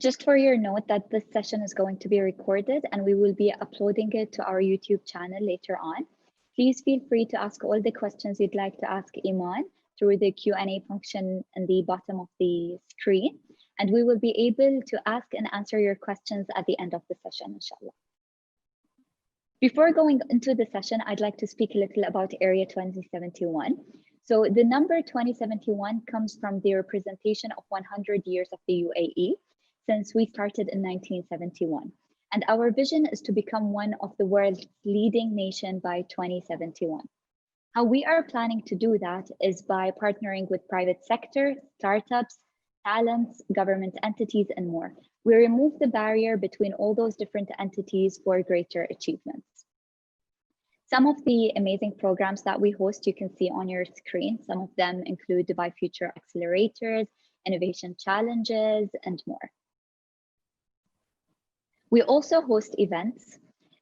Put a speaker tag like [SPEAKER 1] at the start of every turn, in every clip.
[SPEAKER 1] Just for your note that this session is going to be recorded and we will be uploading it to our YouTube channel later on. Please feel free to ask all the questions you'd like to ask Iman through the Q&A function in the bottom of the screen. And we will be able to ask and answer your questions at the end of the session, inshallah. Before going into the session, I'd like to speak a little about Area 2071. So the number 2071 comes from the representation of 100 years of the UAE since we started in 1971. And our vision is to become one of the world's leading nation by 2071. How we are planning to do that is by partnering with private sector, startups, talents, government entities, and more. We remove the barrier between all those different entities for greater achievements. Some of the amazing programs that we host, you can see on your screen. Some of them include Dubai Future Accelerators, Innovation Challenges, and more. We also host events.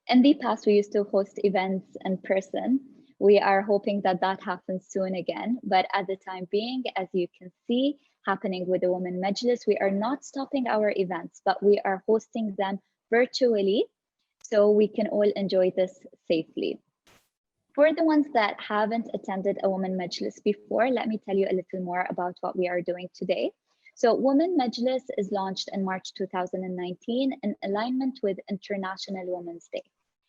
[SPEAKER 1] In the past, we used to host events in person. We are hoping that that happens soon again. But at the time being, as you can see, happening with the Women Majlis, we are not stopping our events, but we are hosting them virtually so we can all enjoy this safely. For the ones that haven't attended a Women Majlis before, let me tell you a little more about what we are doing today. So Women Majlis is launched in March 2019 in alignment with International Women's Day.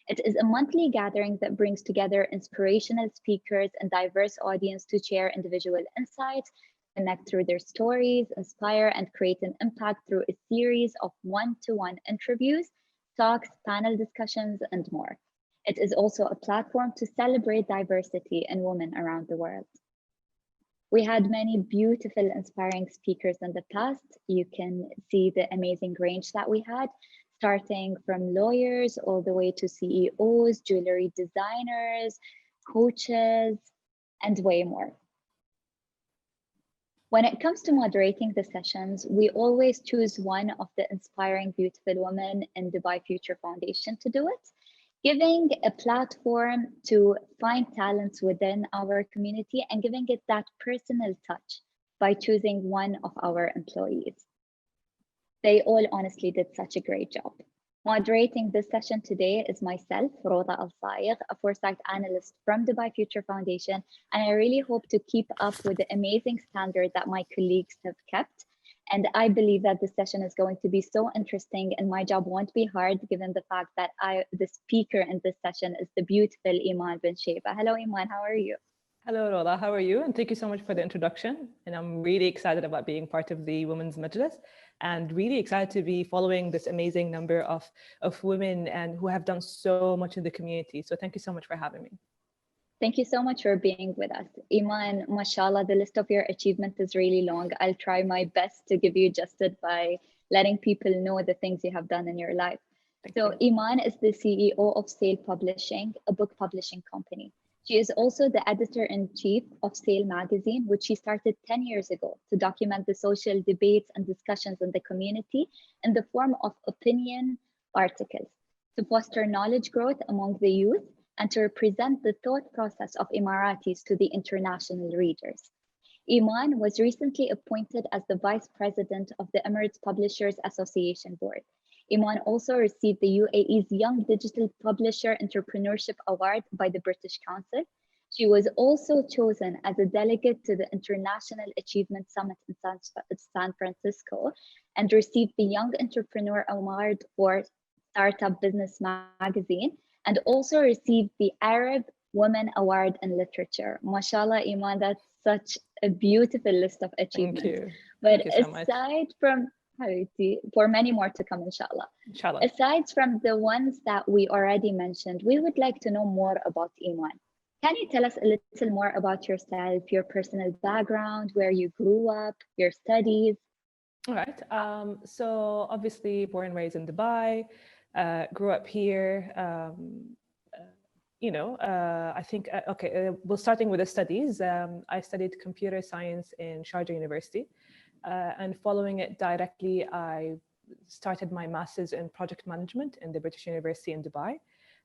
[SPEAKER 1] It is a monthly gathering that brings together inspirational speakers and diverse audience to share individual insights, connect through their stories, inspire, and create an impact through a series of one-to-one interviews, talks, panel discussions, and more. It is also a platform to celebrate diversity in women around the world. We had many beautiful, inspiring speakers in the past. You can see the amazing range that we had, starting from lawyers all the way to CEOs, jewelry designers, coaches, and way more. When it comes to moderating the sessions, we always choose one of the inspiring, beautiful women in Dubai Future Foundation to do it, giving a platform to find talents within our community and giving it that personal touch by choosing one of our employees. They all honestly did such a great job. Moderating this session today is myself, Roda Al-Saigh, a foresight analyst from Dubai Future Foundation, and I really hope to keep up with the amazing standard that my colleagues have kept. And I believe that this session is going to be so interesting and my job won't be hard given the fact that the speaker in this session is the beautiful Iman Ben Chaibah. Hello, Iman, how are you?
[SPEAKER 2] Hello, Rola, how are you? And thank you so much for the introduction. And I'm really excited about being part of the Women's Majlis and really excited to be following this amazing number of women and who have done so much in the community. So thank you so much for having me.
[SPEAKER 1] Thank you so much for being with us. Iman, mashallah, the list of your achievements is really long. I'll try my best to give you justice by letting people know the things you have done in your life. So Iman is the CEO of Sale Publishing, a book publishing company. She is also the editor-in-chief of Sale magazine, which she started 10 years ago to document the social debates and discussions in the community in the form of opinion articles, to foster knowledge growth among the youth, and to represent the thought process of Emiratis to the international readers. Iman was recently appointed as the Vice President of the Emirates Publishers Association Board. Iman also received the UAE's Young Digital Publisher Entrepreneurship Award by the British Council. She was also chosen as a delegate to the International Achievement Summit in San Francisco and received the Young Entrepreneur Award for Startup Business Magazine, and also received the Arab Women Award in Literature. Mashallah, Iman, that's such a beautiful list of achievements.
[SPEAKER 2] Thank you.
[SPEAKER 1] But
[SPEAKER 2] Thank you so much.
[SPEAKER 1] For many more to come, inshallah.
[SPEAKER 2] Inshallah.
[SPEAKER 1] Aside from the ones that we already mentioned, we would like to know more about Iman. Can you tell us a little more about yourself, your personal background, where you grew up, your studies?
[SPEAKER 2] All right. So obviously born and raised in Dubai. Grew up here, I think, well, starting with the studies, I studied computer science in Sharjah University. And following it directly, I started my master's in project management in the British University in Dubai.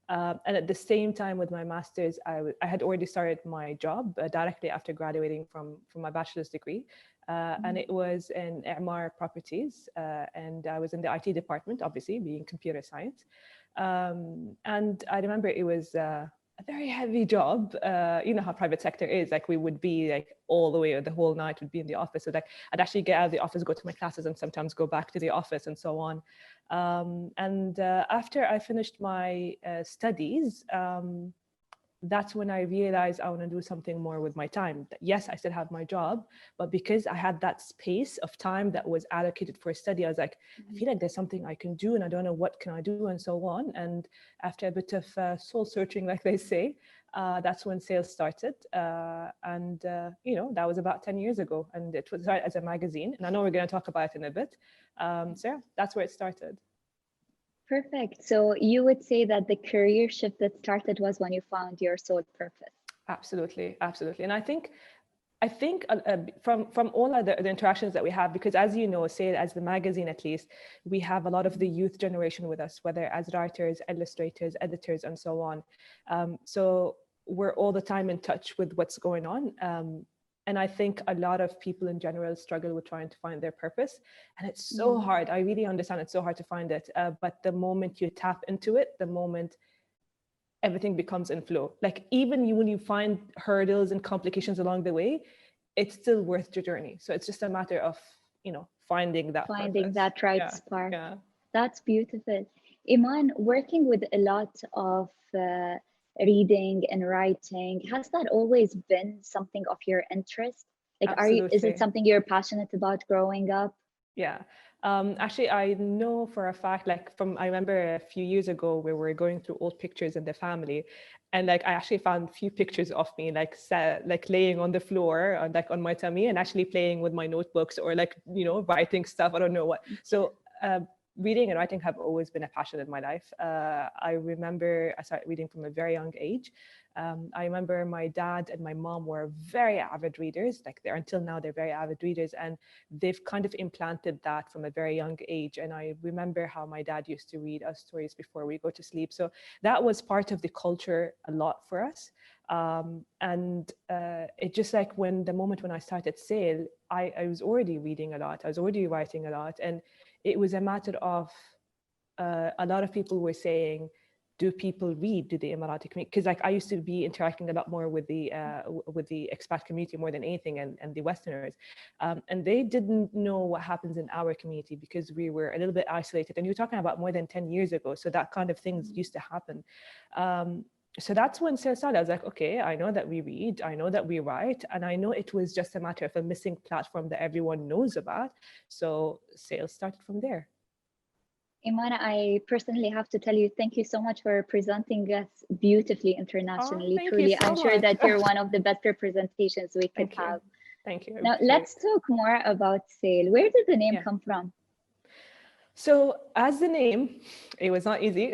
[SPEAKER 2] And at the same time with my master's, I had already started my job directly after graduating from my bachelor's degree. And it was in I'mar properties. And I was in the IT department, obviously, being computer science. And I remember it was a very heavy job. You know how private sector is. Like we would be like all the way or the whole night would be in the office. So like I'd actually get out of the office, go to my classes, and sometimes go back to the office and so on. And after I finished my studies, that's when I realized I want to do something more with my time. Yes, I still have my job, but because I had that space of time that was allocated for study, I was like, I feel like there's something I can do and I don't know what can I do and so on. And after a bit of soul searching, like they say, that's when sales started. You know, that was about 10 years ago, and it was started as a magazine. And I know we're going to talk about it in a bit. So yeah, that's where it started.
[SPEAKER 1] Perfect. So you would say that the career shift that started was when you found your soul purpose.
[SPEAKER 2] Absolutely, absolutely. And I think from all of the interactions that we have, because as you know, say as the magazine at least, we have a lot of the youth generation with us, whether as writers, illustrators, editors, and so on. So we're all the time in touch with what's going on. And I think a lot of people in general struggle with trying to find their purpose. And it's so hard. I really understand it's so hard to find it. But the moment you tap into it, the moment everything becomes in flow. Like even when you find hurdles and complications along the way, it's still worth your journey. So it's just a matter of, you know, finding that
[SPEAKER 1] right spark. Yeah. That's beautiful. Iman, working with a lot of reading and writing, has that always been something of your interest? Like, is it something you're passionate about growing up?
[SPEAKER 2] Yeah. Actually, I know for a fact, like I remember a few years ago we were going through old pictures in the family, and like I actually found a few pictures of me like laying on the floor on like on my tummy and actually playing with my notebooks or like, you know, writing stuff. I don't know what. So reading and writing have always been a passion in my life. I remember I started reading from a very young age. I remember my dad and my mom were very avid readers. Like until now, they're very avid readers, and they've kind of implanted that from a very young age. And I remember how my dad used to read us stories before we go to sleep. So that was part of the culture a lot for us. It just like the moment when I started Sail, I was already reading a lot. I was already writing a lot. And it was a matter of a lot of people were saying, do people read? Do the Emirati community? Because like I used to be interacting a lot more with the expat community more than anything, and the Westerners, and they didn't know what happens in our community because we were a little bit isolated. And you're talking about more than 10 years ago, so that kind of things used to happen. So that's when sales started. I was like, okay, I know that we read, I know that we write, and I know it was just a matter of a missing platform that everyone knows about. So sales started from there.
[SPEAKER 1] Iman, I personally have to tell you, thank you so much for presenting us beautifully internationally. Truly, I'm sure that you're one of the best representations we could have.
[SPEAKER 2] Thank you.
[SPEAKER 1] Now, let's talk more about Sail. Where did the name come from?
[SPEAKER 2] So as the name, it was not easy.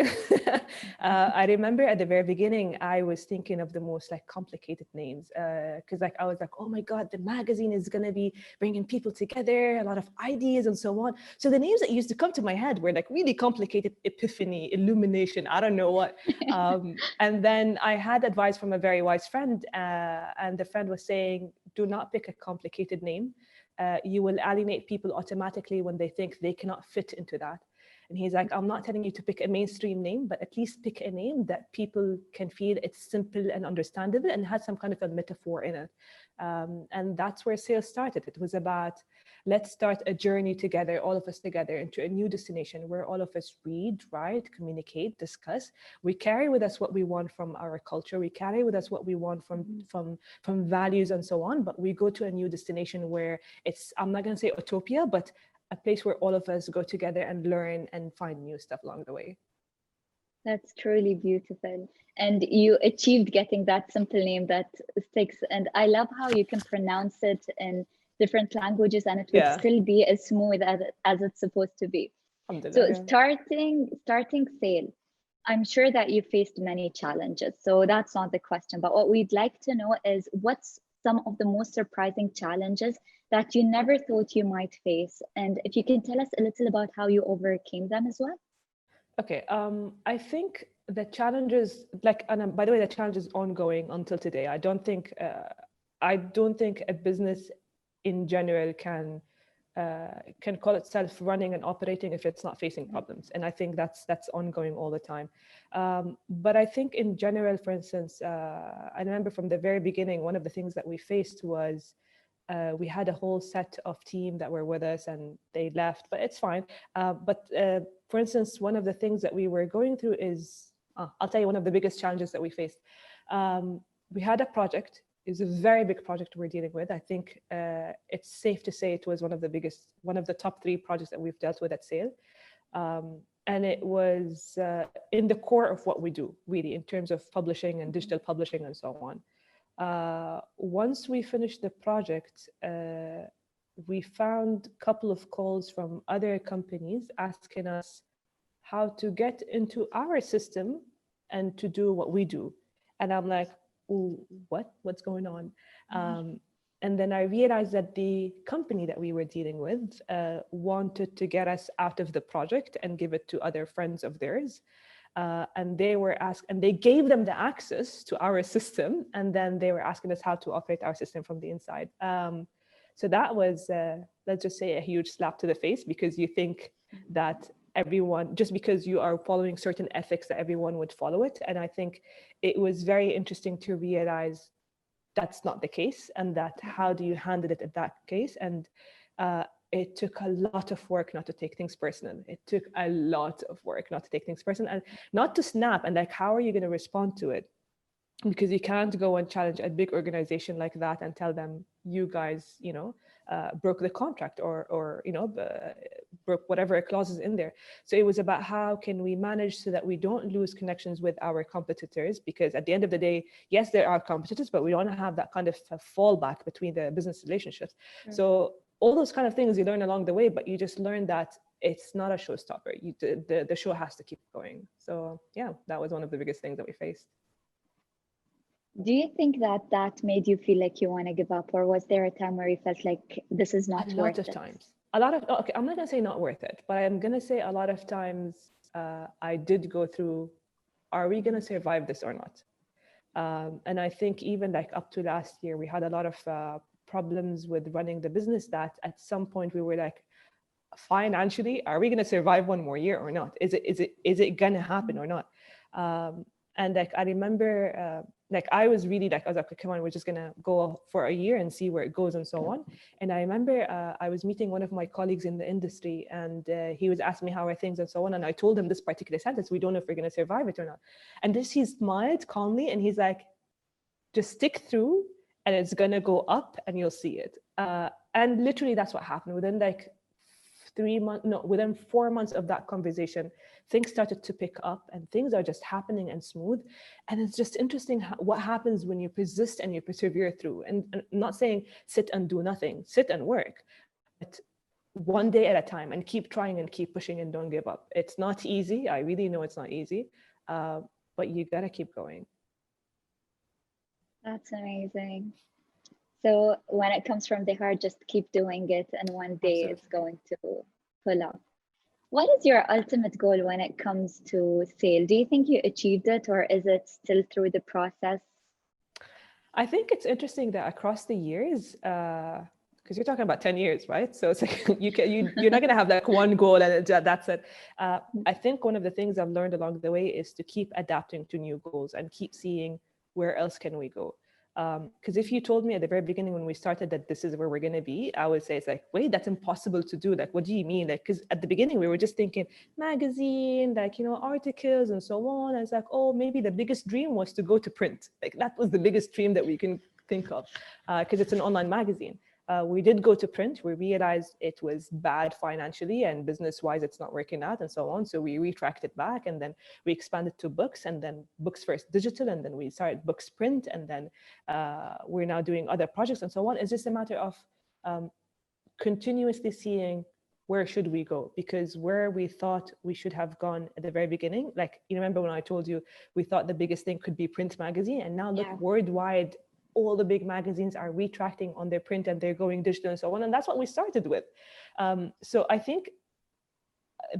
[SPEAKER 2] I remember at the very beginning, I was thinking of the most like complicated names because like I was like, oh my God, the magazine is going to be bringing people together, a lot of ideas and so on. So the names that used to come to my head were like really complicated: Epiphany, Illumination, I don't know what. And then I had advice from a very wise friend, and the friend was saying, do not pick a complicated name. You will alienate people automatically when they think they cannot fit into that. And he's like, I'm not telling you to pick a mainstream name, but at least pick a name that people can feel it's simple and understandable and has some kind of a metaphor in it. And that's where sales started. It was about, let's start a journey together, all of us together, into a new destination where all of us read, write, communicate, discuss. We carry with us what we want from our culture. We carry with us what we want from values and so on. But we go to a new destination where it's, I'm not going to say utopia, but a place where all of us go together and learn and find new stuff along the way.
[SPEAKER 1] That's truly beautiful. And you achieved getting that simple name that sticks. And I love how you can pronounce it in different languages and it would still be as smooth as it's supposed to be. So starting Sail, I'm sure that you faced many challenges. So that's not the question. But what we'd like to know is what's some of the most surprising challenges that you never thought you might face? And if you can tell us a little about how you overcame them as well.
[SPEAKER 2] Okay. I think the challenges, like, and by the way, the challenge is ongoing until today. I don't think a business in general can call itself running and operating if it's not facing problems. And I think that's ongoing all the time. But I think in general, for instance, I remember from the very beginning, one of the things that we faced was we had a whole set of team that were with us and they left, but it's fine. But for instance, one of the things that we were going through is, I'll tell you one of the biggest challenges that we faced. We had a project. It was a very big project we're dealing with. I think it's safe to say it was one of the biggest, one of the top 3 projects that we've dealt with at Sale. And it was in the core of what we do, really, in terms of publishing and digital publishing and so on. Once we finished the project, we found a couple of calls from other companies asking us how to get into our system and to do what we do. And I'm like, "Ooh, what's going on?" And then I realized that the company that we were dealing with wanted to get us out of the project and give it to other friends of theirs. And they were asked, and they gave them the access to our system, and then they were asking us how to operate our system from the inside. So that was, let's just say, a huge slap to the face, because you think that everyone, just because you are following certain ethics, that everyone would follow it. And I think it was very interesting to realize that's not the case, and that how do you handle it in that case. And it took a lot of work not to take things personal. It took a lot of work not to take things personal and not to snap. And like, how are you going to respond to it? Because you can't go and challenge a big organization like that and tell them, you guys, broke the contract or broke whatever clauses in there. So it was about how can we manage so that we don't lose connections with our competitors, because at the end of the day, yes, there are competitors, but we don't have that kind of a fallback between the business relationships. Right. So all those kind of things you learn along the way, but you just learn that it's not a showstopper. The show has to keep going. So yeah, that was one of the biggest things that we faced.
[SPEAKER 1] Do you think that made you feel like you want to give up, or was there a time where you felt like this is not worth it?
[SPEAKER 2] A lot of times. Okay, I'm not going to say not worth it, but I'm going to say a lot of times I did go through, are we going to survive this or not? And I think even like up to last year, we had a lot of problems with running the business that at some point we were like, financially, are we going to survive one more year or not? Is it going to happen or not? And like, I remember, like, I was like, I was like, come on, we're just going to go for a year and see where it goes and so on. And I remember I was meeting one of my colleagues in the industry, and he was asking me how are things and so on. And I told him this particular sentence, we don't know if we're going to survive it or not. And he smiled calmly and he's like, just stick through and it's going to go up and you'll see it. And literally that's what happened. Within like within 4 months of that conversation, things started to pick up and things are just happening and smooth. And it's just interesting what happens when you persist and you persevere through. And I'm not saying sit and do nothing, sit and work, but one day at a time, and keep trying and keep pushing and don't give up. It's not easy. I really know it's not easy, but you gotta keep going.
[SPEAKER 1] That's amazing. So when it comes from the heart, just keep doing it, and one day Absolutely. It's going to pull up. What is your ultimate goal when it comes to Sale? Do you think you achieved it, or is it still through the process?
[SPEAKER 2] I think it's interesting that across the years, because you're talking about 10 years, right? So it's like you're not going to have like one goal and that's it. I think one of the things I've learned along the way is to keep adapting to new goals and keep seeing where else can we go. Because if you told me at the very beginning when we started that this is where we're going to be, I would say it's like, wait, that's impossible to do. Like, what do you mean? Like, because at the beginning we were just thinking magazine, like, articles and so on. And it's like, oh, maybe the biggest dream was to go to print. Like, that was the biggest dream that we can think of, because it's an online magazine. We did go to print. We realized it was bad financially and business-wise, it's not working out and so on. So we retracted back, and then we expanded to books, and then books first digital, and then we started books print, and then we're now doing other projects and so on. It's just a matter of continuously seeing where should we go, because where we thought we should have gone at the very beginning, like, you remember when I told you we thought the biggest thing could be print magazine, and now look, worldwide, all the big magazines are retracting on their print and they're going digital and so on. And that's what we started with. So I think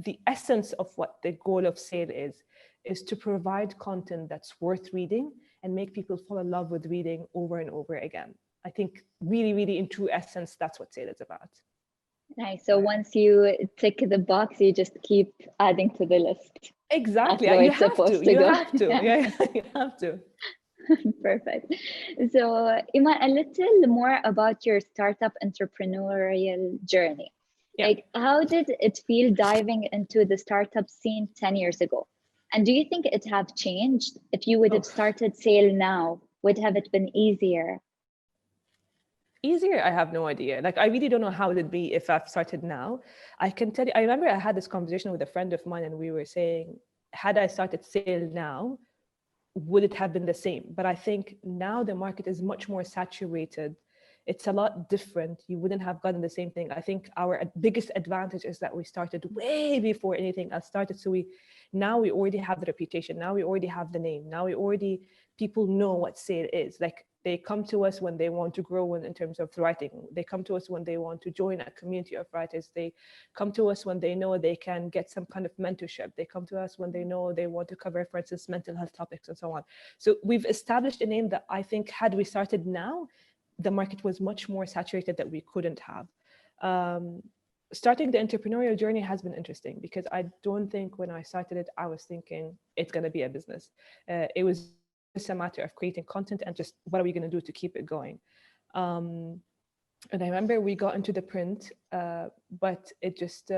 [SPEAKER 2] the essence of what the goal of sale is to provide content that's worth reading and make people fall in love with reading over and over again. I think really, really in true essence, that's what sale is about.
[SPEAKER 1] Nice. So once you tick the box, you just keep adding to the list.
[SPEAKER 2] Exactly.
[SPEAKER 1] That's the way
[SPEAKER 2] You
[SPEAKER 1] it's
[SPEAKER 2] have
[SPEAKER 1] supposed
[SPEAKER 2] to.
[SPEAKER 1] to
[SPEAKER 2] You
[SPEAKER 1] go.
[SPEAKER 2] have to. Yeah, you have to.
[SPEAKER 1] Perfect. So, Iman, a little more about your startup entrepreneurial journey.
[SPEAKER 2] Yeah.
[SPEAKER 1] Like, how did it feel diving into the startup scene 10 years ago? And do you think it have changed? If you would have started sale now, would have it been easier?
[SPEAKER 2] Easier, I have no idea. Like, I really don't know how it would be if I've started now. I can tell you, I remember I had this conversation with a friend of mine, and we were saying, had I started sale now, would it have been the same? But I think now the market is much more saturated. It's a lot different. You wouldn't have gotten the same thing. I think our biggest advantage is that we started way before anything else started. So now we already have the reputation. Now we already have the name. Now people know what sale is. Like, they come to us when they want to grow in terms of writing. They come to us when they want to join a community of writers. They come to us when they know they can get some kind of mentorship. They come to us when they know they want to cover, for instance, mental health topics and so on. So we've established a name that I think had we started now, the market was much more saturated that we couldn't have. Starting the entrepreneurial journey has been interesting because I don't think when I started it, I was thinking it's going to be a business. It was just a matter of creating content and just what are we going to do to keep it going. And I remember we got into the print, but it just,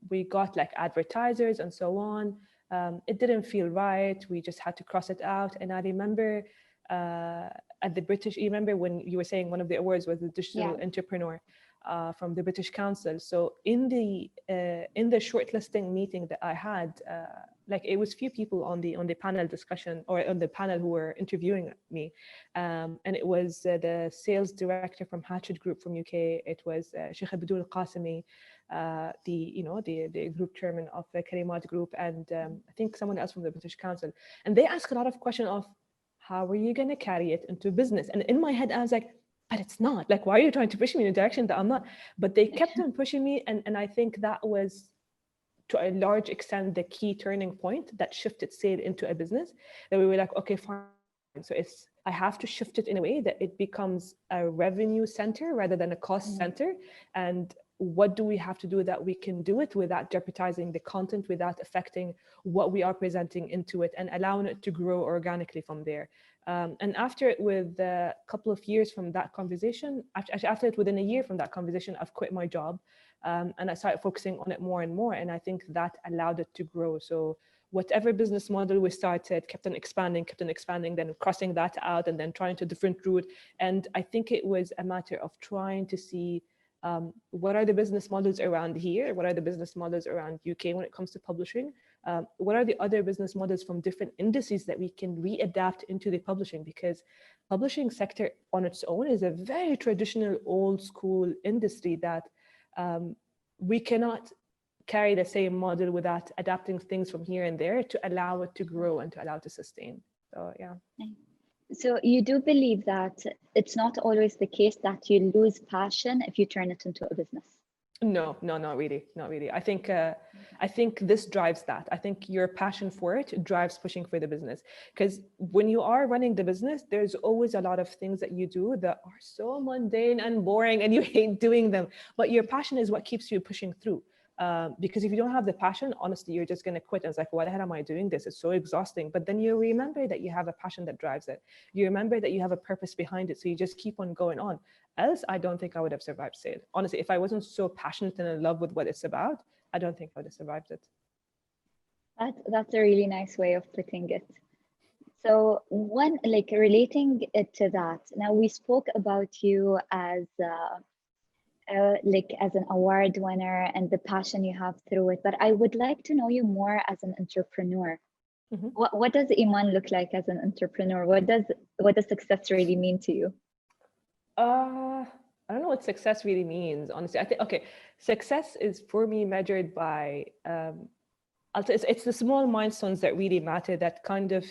[SPEAKER 2] we got like advertisers and so on. It didn't feel right. We just had to cross it out. And I remember at the British, you remember when you were saying one of the awards was the digital entrepreneur from the British Council. So in the shortlisting meeting that I had, like it was few people on the panel discussion or on the panel who were interviewing me, and it was the sales director from Hatchet Group from UK. It was Sheikh Abdul Qasimi, the group chairman of the Karimat Group, and I think someone else from the British Council. And they asked a lot of questions of how are you going to carry it into business? And in my head, I was like, but it's not. Like, why are you trying to push me in a direction that I'm not? But they kept on pushing me, and I think that was, to a large extent, the key turning point that shifted sale into a business, that we were like, okay, fine. So I have to shift it in a way that it becomes a revenue center rather than a cost center. And what do we have to do that we can do it without jeopardizing the content, without affecting what we are presenting into it, and allowing it to grow organically from there. And after it, with a couple of years from that conversation, after it, within a year from that conversation, I've quit my job. And I started focusing on it more and more. And I think that allowed it to grow. So whatever business model we started kept on expanding, then crossing that out and then trying to different route. And I think it was a matter of trying to see what are the business models around here? What are the business models around UK when it comes to publishing? What are the other business models from different industries that we can readapt into the publishing? Because publishing sector on its own is a very traditional, old school industry that we cannot carry the same model without adapting things from here and there to allow it to grow and to allow it to sustain. So, yeah.
[SPEAKER 1] So you do believe that it's not always the case that you lose passion if you turn it into a business?
[SPEAKER 2] No, not really. I think this drives that. I think your passion for it drives pushing for the business. Because when you are running the business, there's always a lot of things that you do that are so mundane and boring and you hate doing them. But your passion is what keeps you pushing through. Because if you don't have the passion, honestly, you're just going to quit. And it's like, why the hell am I doing this? It's so exhausting. But then you remember that you have a passion that drives it. You remember that you have a purpose behind it. So you just keep on going on. Else, I don't think I would have survived sale. Honestly, if I wasn't so passionate and in love with what it's about, I don't think I would have survived it.
[SPEAKER 1] That's a really nice way of putting it. So relating it to that, now we spoke about you as as an award winner and the passion you have through it, but I would like to know you more as an entrepreneur. Mm-hmm. What does Iman look like as an entrepreneur? What does success really mean to you?
[SPEAKER 2] I don't know what success really means, honestly. I think, okay, success is for me measured by, it's the small milestones that really matter, that kind of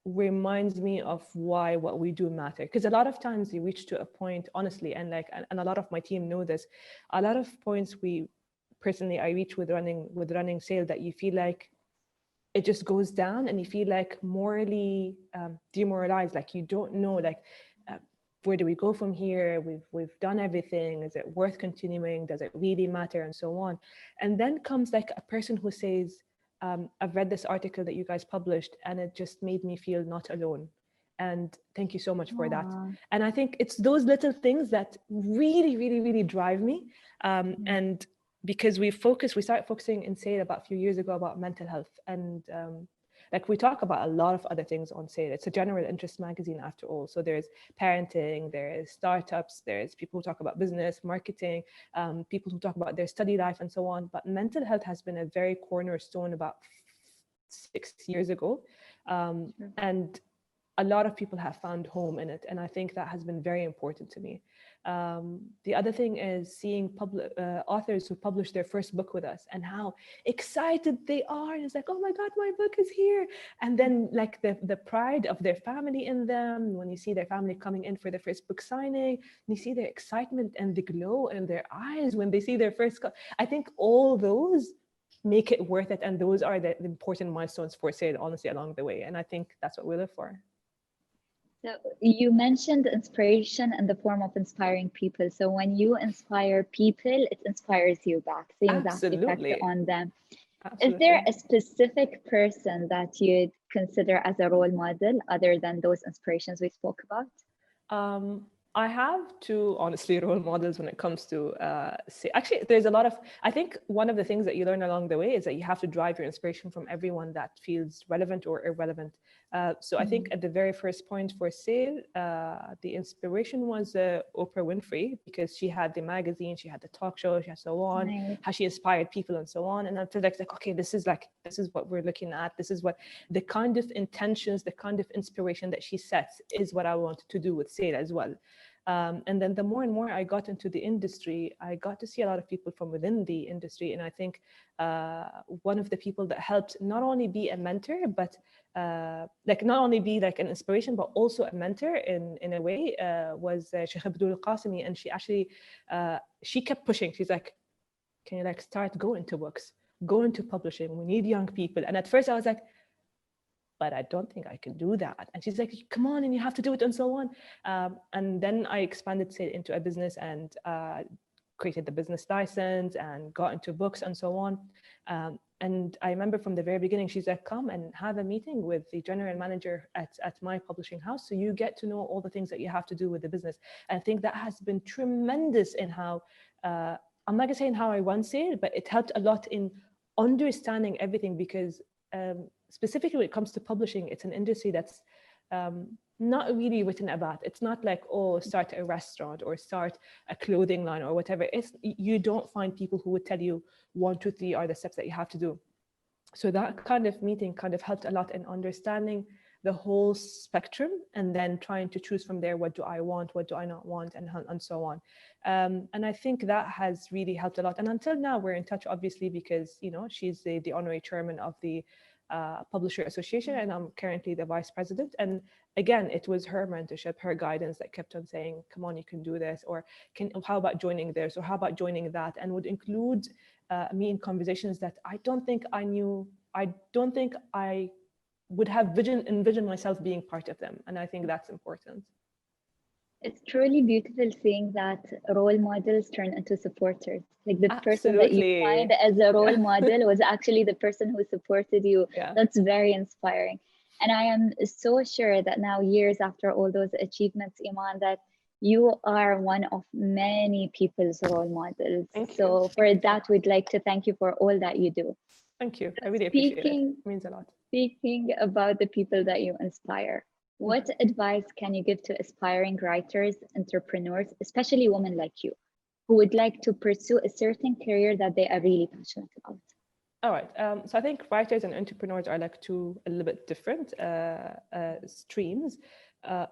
[SPEAKER 2] reminds me of why what we do matter. Because a lot of times you reach to a point, honestly, and a lot of my team know this, a lot of points we personally I reach with running sale, that you feel like it just goes down and you feel like morally demoralized, like you don't know, like where do we go from here? We've done everything. Is it worth continuing? Does it really matter? And so on. And then comes like a person who says, I've read this article that you guys published and it just made me feel not alone. And thank you so much for that.
[SPEAKER 1] Aww.
[SPEAKER 2] And I think it's those little things that really, really, really drive me. And because we started focusing in Sale about a few years ago about mental health. And like we talk about a lot of other things on Sale. It's a general interest magazine after all. So there's parenting, there's startups, there's people who talk about business, marketing, people who talk about their study life and so on. But mental health has been a very cornerstone about 6 years ago. And a lot of people have found home in it. And I think that has been very important to me. The other thing is seeing authors who publish their first book with us and how excited they are. And it's like, oh my God, my book is here. And then like the pride of their family in them, when you see their family coming in for their first book signing, and you see their excitement and the glow in their eyes when they see their first, I think all those make it worth it. And those are the important milestones for Sale, honestly, along the way. And I think that's what we live for.
[SPEAKER 1] So you mentioned inspiration in the form of inspiring people. So when you inspire people, it inspires you back, seeing that effect on them. Absolutely. Is there a specific person that you'd consider as a role model other than those inspirations we spoke about?
[SPEAKER 2] I have two, honestly, role models when it comes to, actually, there's a lot of, I think one of the things that you learn along the way is that you have to drive your inspiration from everyone that feels relevant or irrelevant. So I think at the very first point for Sale, the inspiration was Oprah Winfrey, because she had the magazine, she had the talk show, she had so on, nice. How she inspired people and so on. And I feel like, okay, this is what we're looking at. This is what the kind of intentions, the kind of inspiration that she sets is what I wanted to do with Sale as well. And then the more and more I got into the industry, I got to see a lot of people from within the industry. And I think one of the people that helped not only be a mentor, but like not only be like an inspiration, but also a mentor in a way was Sheikh Abdul Qasimi. And she actually, she kept pushing. She's like, can you like start go into books, go into publishing? We need young people. And at first I was like, but I don't think I can do that. And she's like, come on, and you have to do it and so on. And then I expanded Sale into a business and created the business license and got into books and so on. And I remember from the very beginning, she's like, come and have a meeting with the general manager at my publishing house. So you get to know all the things that you have to do with the business. And I think that has been tremendous in how, I'm not gonna say in how I run Sale, but it helped a lot in understanding everything, because specifically when it comes to publishing, it's an industry that's not really written about. It's not like, oh, start a restaurant or start a clothing line or whatever. You don't find people who would tell you 1, 2, 3 are the steps that you have to do. So that kind of meeting kind of helped a lot in understanding the whole spectrum and then trying to choose from there, what do I want, what do I not want, and so on. And I think that has really helped a lot. And until now, we're in touch, obviously, because, you know, she's the honorary chairman of the Publisher Association, and I'm currently the vice president. And again, it was her mentorship, her guidance that kept on saying, come on, you can do this, or how about joining this, or how about joining that, and would include me in conversations that I don't think I would have envisioned myself being part of them. And I think that's important.
[SPEAKER 1] It's truly beautiful seeing that role models turn into supporters. Like the
[SPEAKER 2] Absolutely.
[SPEAKER 1] person that you find as a role model was actually the person who supported you. Yeah. That's very inspiring. And I am so sure that now, years after all those achievements, Iman, that you are one of many people's role models. Thank you. So for that, we'd like to thank you for all that you do.
[SPEAKER 2] Thank you. I really appreciate it. It means a lot.
[SPEAKER 1] Speaking about the people that you inspire, what advice can you give to aspiring writers, entrepreneurs, especially women like you, who would like to pursue a certain career that they are really passionate about?
[SPEAKER 2] All right. So I think writers and entrepreneurs are like two a little bit different streams.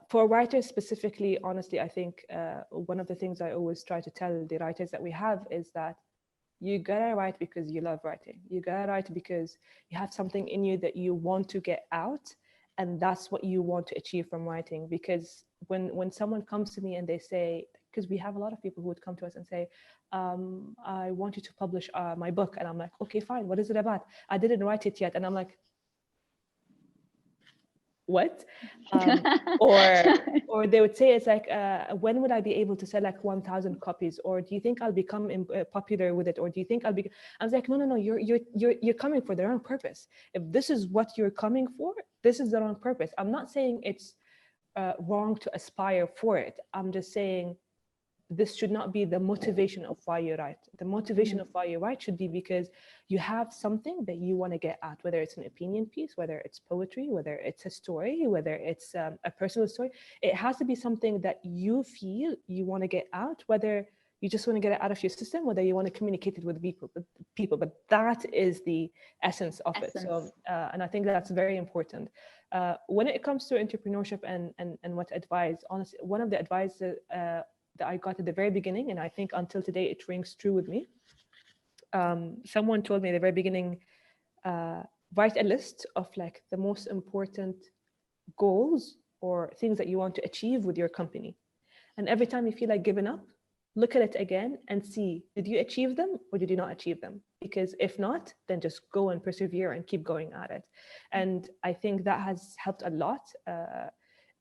[SPEAKER 2] For writers specifically, honestly, I think one of the things I always try to tell the writers that we have is that you gotta write because you love writing. You gotta write because you have something in you that you want to get out, and that's what you want to achieve from writing. Because when someone comes to me and they say, because we have a lot of people who would come to us and say, I want you to publish my book. And I'm like, okay, fine. What is it about? I didn't write it yet. And I'm like, what? Or they would say, it's like, when would I be able to sell like 1,000 copies? Or do you think I'll become popular with it? Or do you think I'll be? I was like, no, you're coming for the wrong purpose. If this is what you're coming for, this is the wrong purpose. I'm not saying it's wrong to aspire for it. I'm just saying this should not be the motivation of why you write. The motivation of why you write should be because you have something that you want to get at, whether it's an opinion piece, whether it's poetry, whether it's a story, whether it's a personal story. It has to be something that you feel you want to get out, whether you just want to get it out of your system, whether you want to communicate it with people. But that is the essence of it. So, and I think that's very important. When it comes to entrepreneurship and what advice, honestly, one of the advice that I got at the very beginning, and I think until today it rings true with me. Someone told me at the very beginning, write a list of like the most important goals or things that you want to achieve with your company. And every time you feel like giving up, look at it again and see, did you achieve them or did you not achieve them? Because if not, then just go and persevere and keep going at it. And I think that has helped a lot.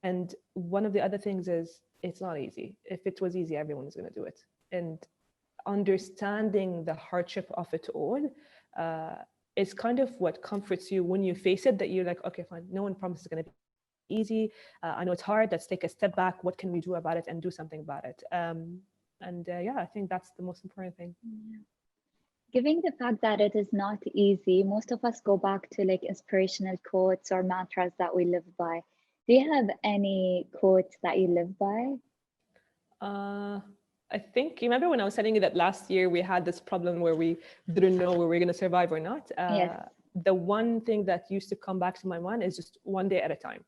[SPEAKER 2] And one of the other things is, it's not easy. If it was easy, everyone is going to do it. And understanding the hardship of it all is kind of what comforts you when you face it, that you're like, okay, fine, no one promises it's going to be easy. I know it's hard. Let's take a step back. What can we do about it and do something about it? Yeah, I think that's the most important thing.
[SPEAKER 1] Given the fact that it is not easy, most of us go back to like inspirational quotes or mantras that we live by. Do you have any quotes that you live by?
[SPEAKER 2] I think, you remember when I was telling you that last year we had this problem where we didn't know where we were going to survive or not?
[SPEAKER 1] Yes.
[SPEAKER 2] The one thing that used to come back to my mind is just one day at a time.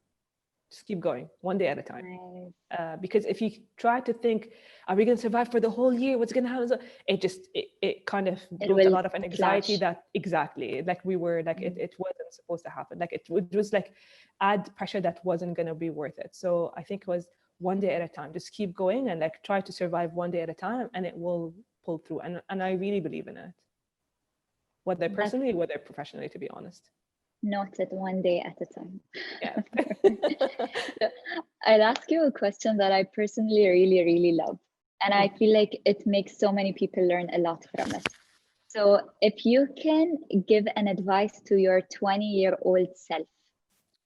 [SPEAKER 2] Just keep going, one day at a time. Nice. Because if you try to think, are we going to survive for the whole year? What's going to happen? It kind of brought a lot of anxiety that exactly, like we were like, it wasn't supposed to happen. Like it was like add pressure that wasn't going to be worth it. So I think it was one day at a time, just keep going and like try to survive one day at a time and it will pull through. And I really believe in it, whether personally, whether professionally, to be honest.
[SPEAKER 1] Noted, one day at a time.
[SPEAKER 2] Yeah.
[SPEAKER 1] So I'll ask you a question that I personally really, really love. And I feel like it makes so many people learn a lot from it. So if you can give an advice to your 20-year-old self,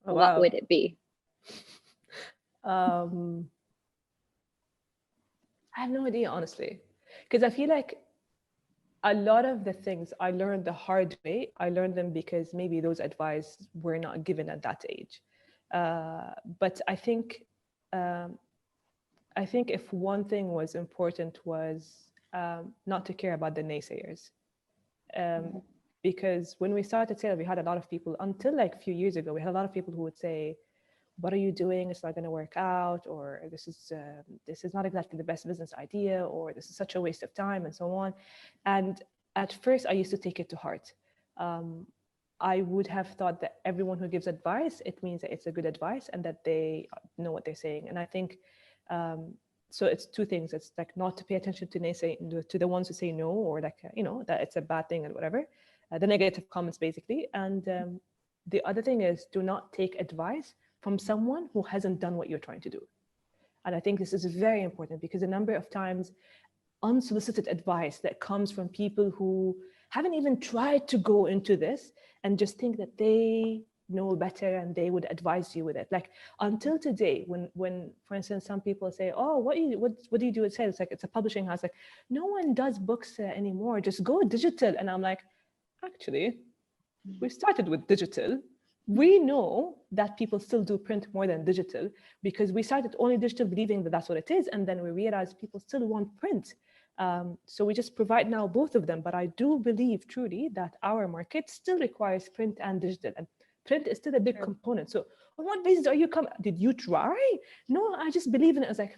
[SPEAKER 1] what would it be?
[SPEAKER 2] I have no idea, honestly, because I feel like a lot of the things I learned the hard way, I learned them because maybe those advice were not given at that age. But I think if one thing was important was not to care about the naysayers. Because when we started sales, we had a lot of people, until like a few years ago, we had a lot of people who would say, what are you doing? It's not going to work out, or this is not exactly the best business idea, or this is such a waste of time, and so on. And at first, I used to take it to heart. I would have thought that everyone who gives advice, it means that it's a good advice and that they know what they're saying. And I think so. It's two things. It's like not to pay attention to the ones who say no, or like that it's a bad thing and whatever, the negative comments basically. And the other thing is, do not take advice from someone who hasn't done what you're trying to do. And I think this is very important, because a number of times unsolicited advice that comes from people who haven't even tried to go into this and just think that they know better and they would advise you with it. Like until today, when for instance, some people say, oh, what do you do at sales? It's like, it's a publishing house. Like, no one does books anymore. Just go digital. And I'm like, actually, we started with digital. We know that people still do print more than digital, because we started only digital believing that that's what it is. And then we realized people still want print. So we just provide now both of them. But I do believe truly that our market still requires print and digital. And print is still a big component. So on what basis are you coming? Did you try? No, I just believe in it. I was like,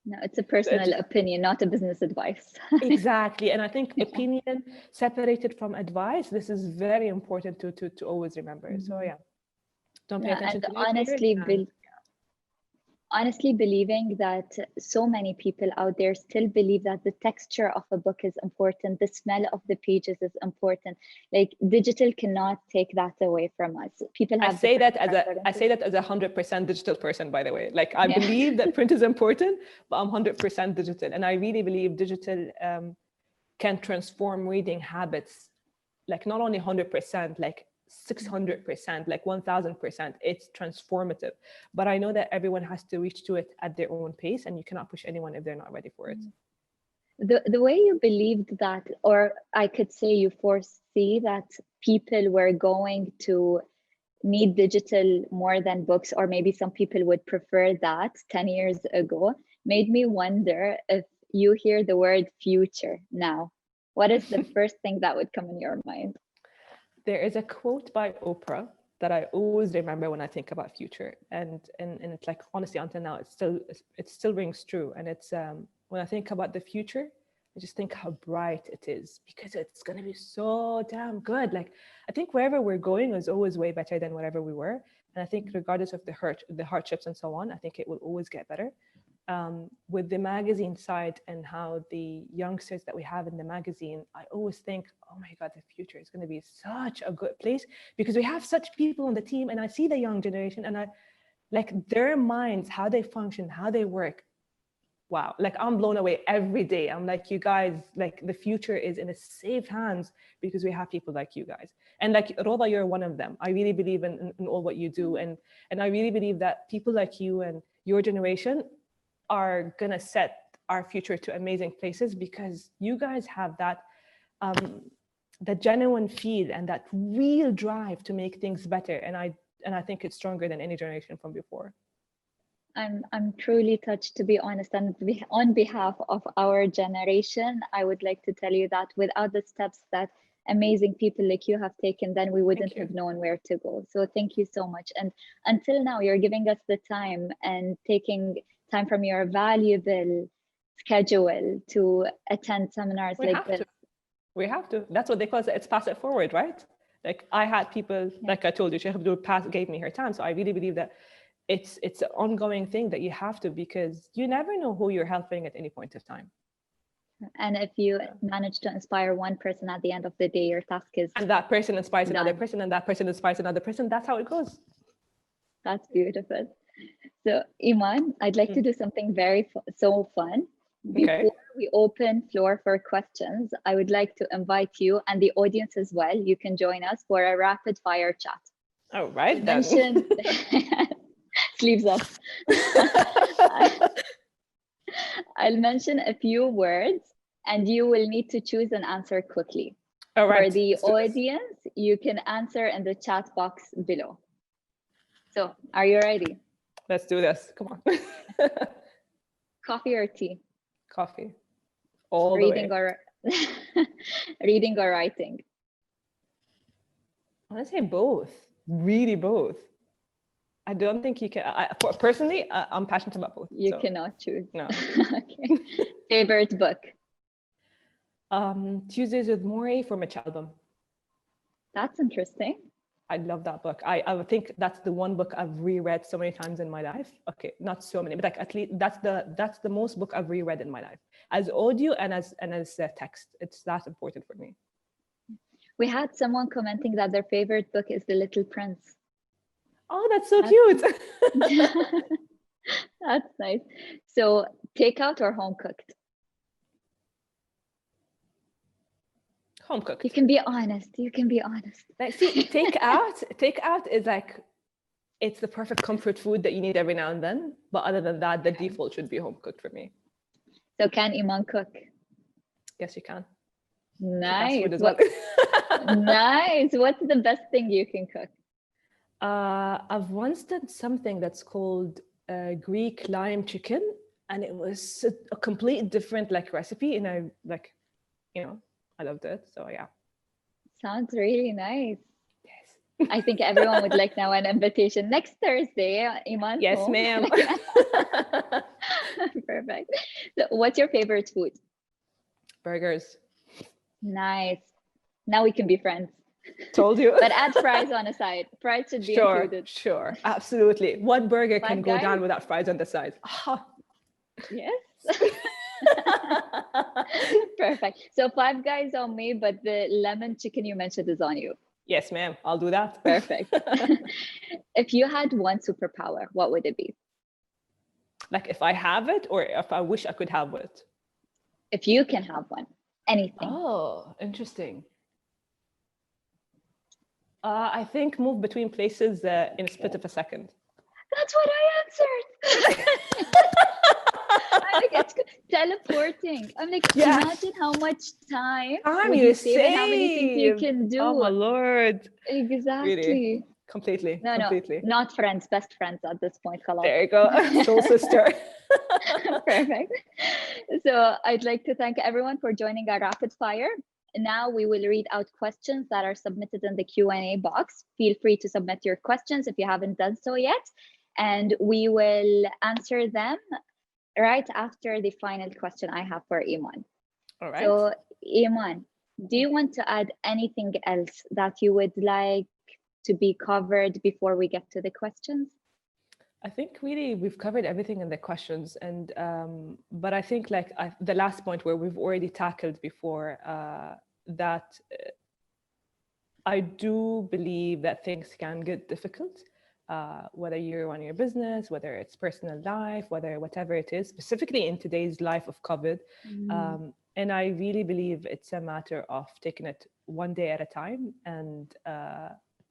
[SPEAKER 1] no, it's a personal opinion, not a business advice.
[SPEAKER 2] Exactly. And I think opinion separated from advice, this is very important to always remember. So yeah, don't pay attention to
[SPEAKER 1] honestly, honestly believing that so many people out there still believe that the texture of a book is important, the smell of the pages is important. Like digital cannot take that away from us. People
[SPEAKER 2] I
[SPEAKER 1] have
[SPEAKER 2] say that
[SPEAKER 1] different
[SPEAKER 2] as
[SPEAKER 1] preferences.
[SPEAKER 2] a 100% digital person, by the way. Like I
[SPEAKER 1] Yeah.
[SPEAKER 2] believe that print is important, but I'm 100% digital, and I really believe digital can transform reading habits. Like not only 100%, like 600%, like 1000%. It's transformative. But I know that everyone has to reach to it at their own pace, and you cannot push anyone if they're not ready for it.
[SPEAKER 1] The way you believed that, or I could say you foresee that people were going to need digital more than books, or maybe some people would prefer that 10 years ago, made me wonder if you hear the word future now, what is the first thing that would come in your mind?
[SPEAKER 2] There is a quote by Oprah that I always remember when I think about future, and it's like honestly until now it still rings true. And it's when I think about the future, I just think how bright it is, because it's gonna be so damn good. Like I think wherever we're going is always way better than wherever we were, and I think regardless of the hardships and so on, I think it will always get better. With the magazine side and how the youngsters that we have in the magazine, I always think, oh my God, the future is going to be such a good place, because we have such people on the team, and I see the young generation, and I like their minds, how they function, how they work. Wow, like I'm blown away every day. I'm like, you guys, like the future is in a safe hands because we have people like you guys. And like Roda, you're one of them. I really believe in all what you do. And I really believe that people like you and your generation are gonna set our future to amazing places, because you guys have that genuine feel and that real drive to make things better. And I think it's stronger than any generation from before.
[SPEAKER 1] I'm truly touched, to be honest, and on behalf of our generation, I would like to tell you that without the steps that amazing people like you have taken, then we wouldn't have known where to go. So thank you so much. And until now, you're giving us the time and taking time from your valuable schedule to attend seminars like this.
[SPEAKER 2] We have to. That's what they call it. It's pass it forward, right? Like I had people, like I told you, Sheikh Abdul gave me her time. So I really believe that it's an ongoing thing that you have to, because you never know who you're helping at any point of time.
[SPEAKER 1] And if you manage to inspire one person at the end of the day, your task is
[SPEAKER 2] and that person inspires another person, and that person inspires another person. That's how it goes.
[SPEAKER 1] That's beautiful. So Iman, I'd like to do something very so fun. Before we open floor for questions, I would like to invite you and the audience as well. You can join us for a rapid fire chat.
[SPEAKER 2] All right.
[SPEAKER 1] Sleeves up. I'll mention a few words and you will need to choose an answer quickly.
[SPEAKER 2] All right.
[SPEAKER 1] For the audience, you can answer in the chat box below. So, are you ready?
[SPEAKER 2] Let's do this. Come on.
[SPEAKER 1] Coffee or tea?
[SPEAKER 2] Coffee. All reading the way.
[SPEAKER 1] Or reading or writing?
[SPEAKER 2] I want to say both. Really both. I don't think you can. Personally, I'm passionate about both.
[SPEAKER 1] You cannot choose.
[SPEAKER 2] No.
[SPEAKER 1] Okay. Favorite book?
[SPEAKER 2] Tuesdays with Morrie for Mitch album.
[SPEAKER 1] That's interesting.
[SPEAKER 2] I love that book. I think that's the one book I've reread so many times in my life. Okay, not so many, but like at least that's the most book I've reread in my life, as audio and as text. It's that important for me. We
[SPEAKER 1] had someone commenting that their favorite book is The Little Prince.
[SPEAKER 2] Oh, that's so cute.
[SPEAKER 1] That's nice. So, takeout or home cooked?
[SPEAKER 2] Home cooked.
[SPEAKER 1] You can be honest. You can be honest.
[SPEAKER 2] Like, see, takeout is like, it's the perfect comfort food that you need every now and then. But other than that, the default should be home cooked for me.
[SPEAKER 1] So can Iman cook?
[SPEAKER 2] Yes, you can.
[SPEAKER 1] Nice. Nice. What's the best thing you can cook?
[SPEAKER 2] I've once done something that's called Greek lime chicken, and it was a complete different like recipe, and I like, I loved it. So yeah.
[SPEAKER 1] Sounds really nice. Yes. I think everyone would like now an invitation next Thursday. Iman's
[SPEAKER 2] yes,
[SPEAKER 1] home.
[SPEAKER 2] ma'am.
[SPEAKER 1] Perfect. So what's your favorite food?
[SPEAKER 2] Burgers.
[SPEAKER 1] Nice. Now we can be friends.
[SPEAKER 2] Told you.
[SPEAKER 1] But add fries on a side. Fries should be included.
[SPEAKER 2] Sure, absolutely. One burger can
[SPEAKER 1] Five
[SPEAKER 2] go
[SPEAKER 1] Guys?
[SPEAKER 2] down without fries on the side. Ah.
[SPEAKER 1] Yes. Perfect. So Five Guys on me, but the lemon chicken you mentioned is on you.
[SPEAKER 2] Yes, ma'am. I'll do that.
[SPEAKER 1] Perfect. If you had one superpower, what would it be?
[SPEAKER 2] Like if I have it or if I wish I could have it?
[SPEAKER 1] If you can have one, anything.
[SPEAKER 2] Oh, interesting. I think move between places in a split of a second.
[SPEAKER 1] That's what I answered. I'm like, it's teleporting. I'm like, imagine how much time
[SPEAKER 2] you
[SPEAKER 1] save and how many things you can do.
[SPEAKER 2] Oh my Lord.
[SPEAKER 1] Exactly.
[SPEAKER 2] Really? Completely.
[SPEAKER 1] No, not friends, best friends at this point. Khalas.
[SPEAKER 2] There you go. Soul sister.
[SPEAKER 1] Perfect. So I'd like to thank everyone for joining our rapid fire. Now we will read out questions that are submitted in the Q&A box. Feel free to submit your questions if you haven't done so yet. And we will answer them right after the final question I have for Iman.
[SPEAKER 2] All right.
[SPEAKER 1] So Iman, do you want to add anything else that you would like to be covered before we get to the questions?
[SPEAKER 2] I think really we've covered everything in the questions, and but I think like the last point where we've already tackled before that I do believe that things can get difficult, whether you're running your business, whether it's personal life, whatever it is, specifically in today's life of COVID. And I really believe it's a matter of taking it one day at a time and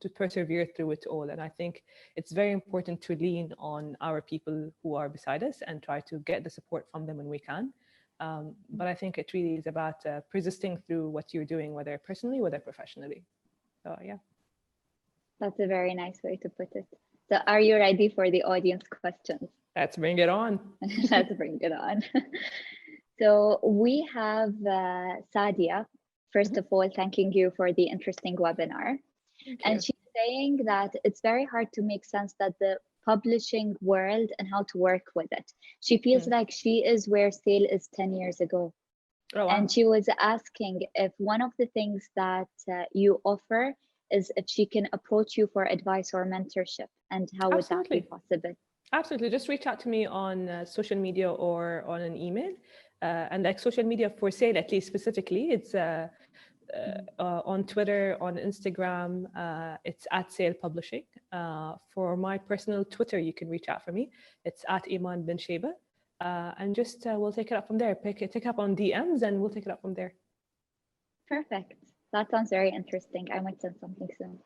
[SPEAKER 2] to persevere through it all. And I think it's very important to lean on our people who are beside us and try to get the support from them when we can. But I think it really is about persisting through what you're doing, whether personally, whether professionally. So yeah.
[SPEAKER 1] That's a very nice way to put it. So are you ready for the audience questions?
[SPEAKER 2] Let's bring it on.
[SPEAKER 1] Let's bring it on. So we have Sadia, first of all, thanking you for the interesting webinar. And she's saying that it's very hard to make sense that the publishing world and how to work with it. She feels like she is where Sale is 10 years ago. Oh, wow. And she was asking if one of the things that you offer is if she can approach you for advice or mentorship, and how would that be possible?
[SPEAKER 2] Absolutely. Just reach out to me on social media or on an email. And like social media for Sale, at least specifically, it's on Twitter, on Instagram, it's at Sale Publishing. For my personal Twitter, you can reach out for me. It's at Iman Ben Chaibah. And just we'll take it up from there. Take it up on DMs and we'll take it up from there.
[SPEAKER 1] Perfect. That sounds very interesting. I might send something soon.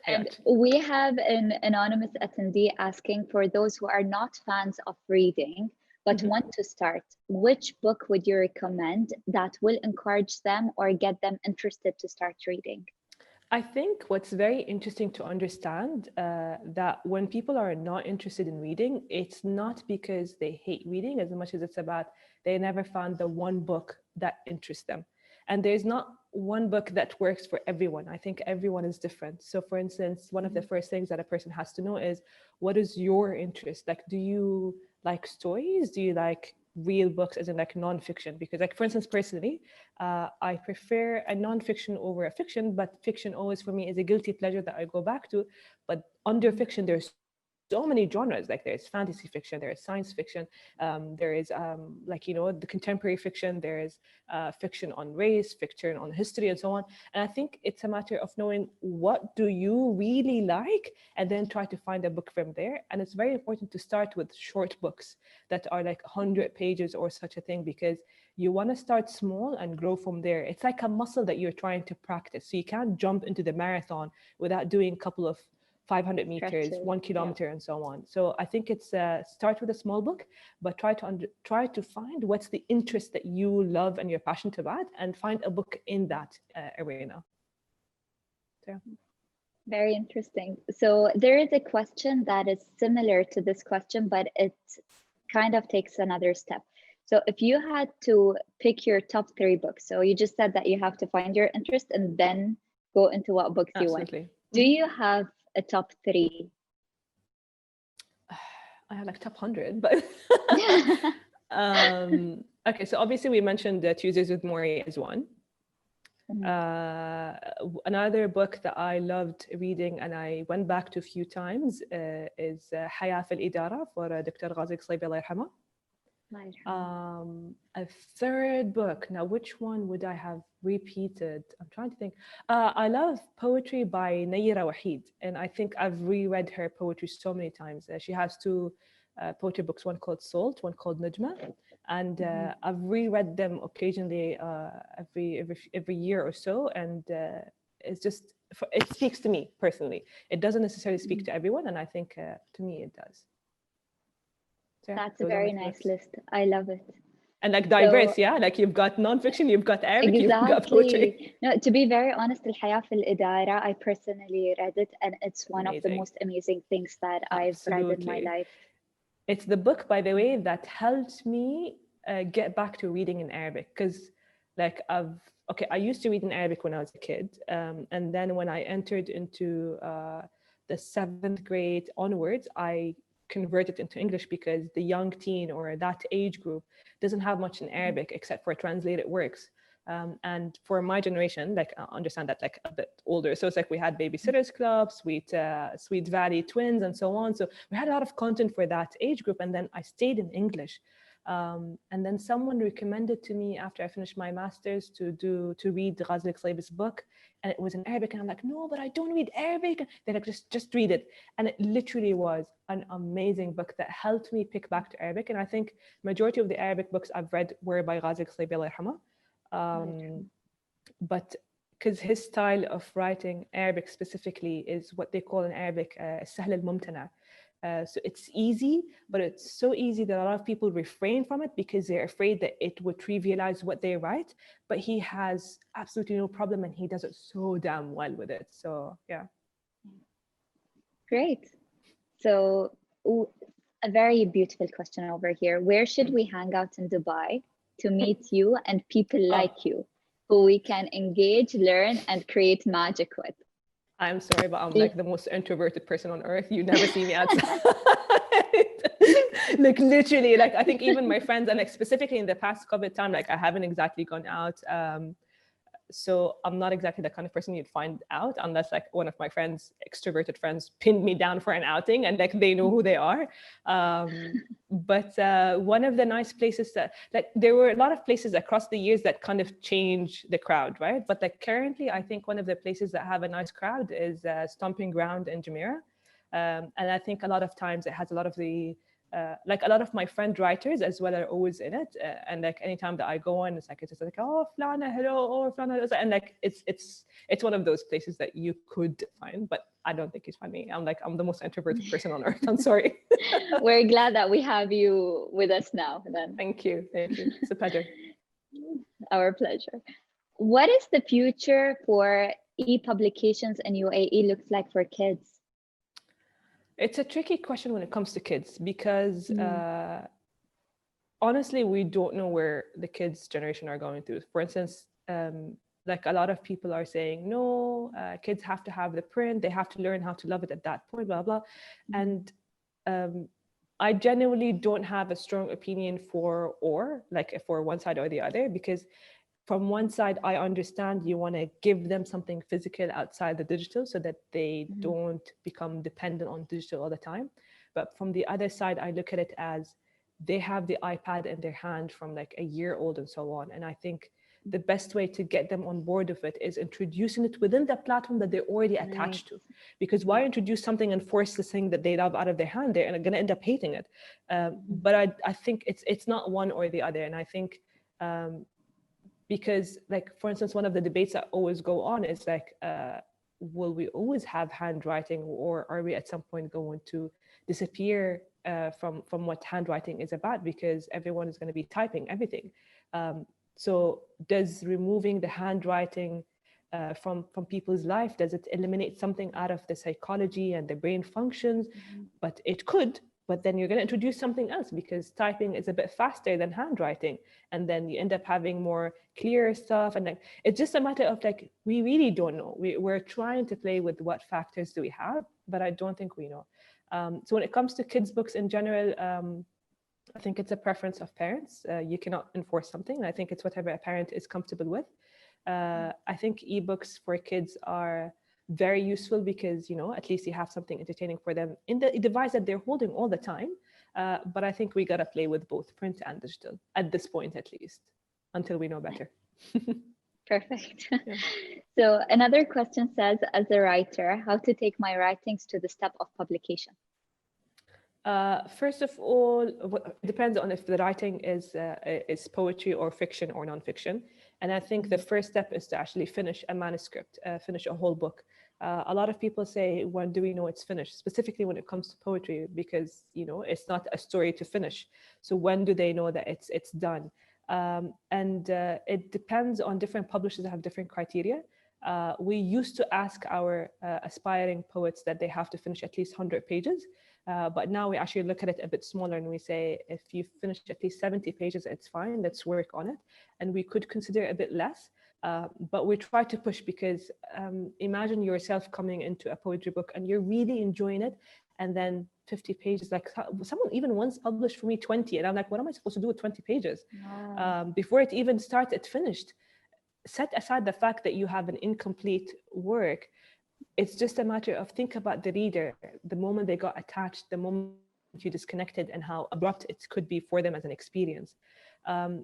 [SPEAKER 1] And we have an anonymous attendee asking, for those who are not fans of reading, but want to start, which book would you recommend that will encourage them or get them interested to start reading?
[SPEAKER 2] I think what's very interesting to understand that when people are not interested in reading, it's not because they hate reading as much as it's about they never found the one book that interests them. And there's not one book that works for everyone. I think everyone is different. So for instance, one of the first things that a person has to know is, what is your interest? Like, do you like stories? Do you like real books, as in like nonfiction? Because like, for instance, personally, I prefer a nonfiction over a fiction, but fiction always for me is a guilty pleasure that I go back to. But under fiction, there's so many genres. Like there's fantasy fiction, there is science fiction, there is like, you know, the contemporary fiction, there is fiction on race, fiction on history, and so on. And I think it's a matter of knowing what do you really like, and then try to find a book from there. And it's very important to start with short books that are like 100 pages or such a thing, because you want to start small and grow from there. It's like a muscle that you're trying to practice. So you can't jump into the marathon without doing a couple of 500 meters, 1 kilometer, and so on. So I think it's start with a small book, but try to find what's the interest that you love and you're passionate about, and find a book in that arena. So.
[SPEAKER 1] Very interesting. So there is a question that is similar to this question, but it kind of takes another step. So if you had to pick your top 3 books, so you just said that you have to find your interest and then go into what books you want. Do you have a top 3?
[SPEAKER 2] I have like top 100, but okay. So obviously we mentioned Tuesdays with Morrie as one. Another book that I loved reading and I went back to a few times is حياة في الإدارة for Dr. Ghazi Qsaybi, الله يرحمه. A third book. Now, which one would I have repeated? I'm trying to think. I love poetry by Nayira Wahid, and I think I've reread her poetry so many times. She has two poetry books, one called Salt, one called Najma, and I've reread them occasionally every year or so, and it's just it speaks to me personally. It doesn't necessarily speak to everyone, and I think to me it does.
[SPEAKER 1] That's a very nice list. I love it.
[SPEAKER 2] And like diverse, yeah? Like you've got non-fiction, you've got Arabic,
[SPEAKER 1] exactly.
[SPEAKER 2] you've got poetry.
[SPEAKER 1] No, to be very honest, الحياة في الإدارة, I personally read it, and it's one of the most amazing things that I've read in my life.
[SPEAKER 2] It's the book, by the way, that helped me get back to reading in Arabic. Because like I used to read in Arabic when I was a kid. And then when I entered into the 7th grade onwards, I converted into English because the young teen or that age group doesn't have much in Arabic except for translated works. And for my generation, like I understand that like a bit older. So it's like we had Babysitters Club, Sweet Valley Twins, and so on. So we had a lot of content for that age group. And then I stayed in English. And then someone recommended to me after I finished my master's to read Ghazi Qsaybi's book, and it was in Arabic, and I'm like, no, but I don't read Arabic. They're like, just read it, and it literally was an amazing book that helped me pick back to Arabic. And I think majority of the Arabic books I've read were by Ghazi Qsaybi, Allah yarhamah. But because his style of writing Arabic specifically is what they call in Arabic sahl al-mumtana. So it's easy, but it's so easy that a lot of people refrain from it because they're afraid that it would trivialize what they write. But he has absolutely no problem, and he does it so damn well with it. So yeah.
[SPEAKER 1] Great. So a very beautiful question over here. Where should we hang out in Dubai to meet you and people like you who we can engage, learn, and create magic with?
[SPEAKER 2] I'm sorry, but I'm like the most introverted person on earth. You never see me outside. Like literally, like I think even my friends, and like specifically in the past COVID time, like I haven't exactly gone out. So I'm not exactly the kind of person you'd find out unless like one of my friends, extroverted friends, pinned me down for an outing and like they know who they are. But one of the nice places that like there were a lot of places across the years that kind of change the crowd, right? But like currently, I think one of the places that have a nice crowd is Stomping Ground in Jumeirah. And I think a lot of times it has a lot of the like a lot of my friend writers as well are always in it, and like anytime that I go on, it's just like, oh Flana, hello, oh Flana, and like it's one of those places that you could find, but I don't think you'd find me. I'm the most introverted person on earth. I'm sorry.
[SPEAKER 1] We're glad that we have you with us now then.
[SPEAKER 2] Thank you. It's a pleasure.
[SPEAKER 1] Our pleasure. What is the future for e-publications in UAE looks like for kids?
[SPEAKER 2] It's a tricky question when it comes to kids because honestly, we don't know where the kids' generation are going through. For instance, like a lot of people are saying, no, kids have to have the print. They have to learn how to love it at that point, blah, blah. And I genuinely don't have a strong opinion for one side or the other, because from one side, I understand you want to give them something physical outside the digital so that they don't become dependent on digital all the time. But from the other side, I look at it as they have the iPad in their hand from like a year old and so on. And I think the best way to get them on board of it is introducing it within the platform that they're already attached to. Because why introduce something and force this thing that they love out of their hand? They're going to end up hating it. But I think it's not one or the other. And I think because like, for instance, one of the debates that always go on is like, will we always have handwriting, or are we at some point going to disappear from what handwriting is about, because everyone is going to be typing everything. So does removing the handwriting from people's life, does it eliminate something out of the psychology and the brain functions? But it could. But then you're going to introduce something else, because typing is a bit faster than handwriting. And then you end up having more clear stuff. And like, it's just a matter of like, we really don't know. We're trying to play with what factors do we have, but I don't think we know. So when it comes to kids' books in general, I think it's a preference of parents. You cannot enforce something. And I think it's whatever a parent is comfortable with. I think eBooks for kids are very useful because, at least you have something entertaining for them in the device that they're holding all the time. But I think we got to play with both print and digital at this point, at least, until we know better.
[SPEAKER 1] Perfect.
[SPEAKER 2] Yeah.
[SPEAKER 1] So another question says, as a writer, how to take my writings to the step of publication?
[SPEAKER 2] First of all, it depends on if the writing is poetry or fiction or nonfiction. And I think the first step is to actually finish a manuscript, finish a whole book. A lot of people say, when do we know it's finished? Specifically when it comes to poetry, because it's not a story to finish. So when do they know that it's done? And it depends on different publishers that have different criteria. We used to ask our aspiring poets that they have to finish at least 100 pages. But now we actually look at it a bit smaller and we say, if you finish at least 70 pages, it's fine, let's work on it. And we could consider a bit less, but we try to push because imagine yourself coming into a poetry book and you're really enjoying it. And then 50 pages, like someone even once published for me 20. And I'm like, what am I supposed to do with 20 pages?
[SPEAKER 1] Wow.
[SPEAKER 2] Before it even starts, it finished. Set aside the fact that you have an incomplete work. It's just a matter of think about the reader, the moment they got attached, the moment you disconnected, and how abrupt it could be for them as an experience.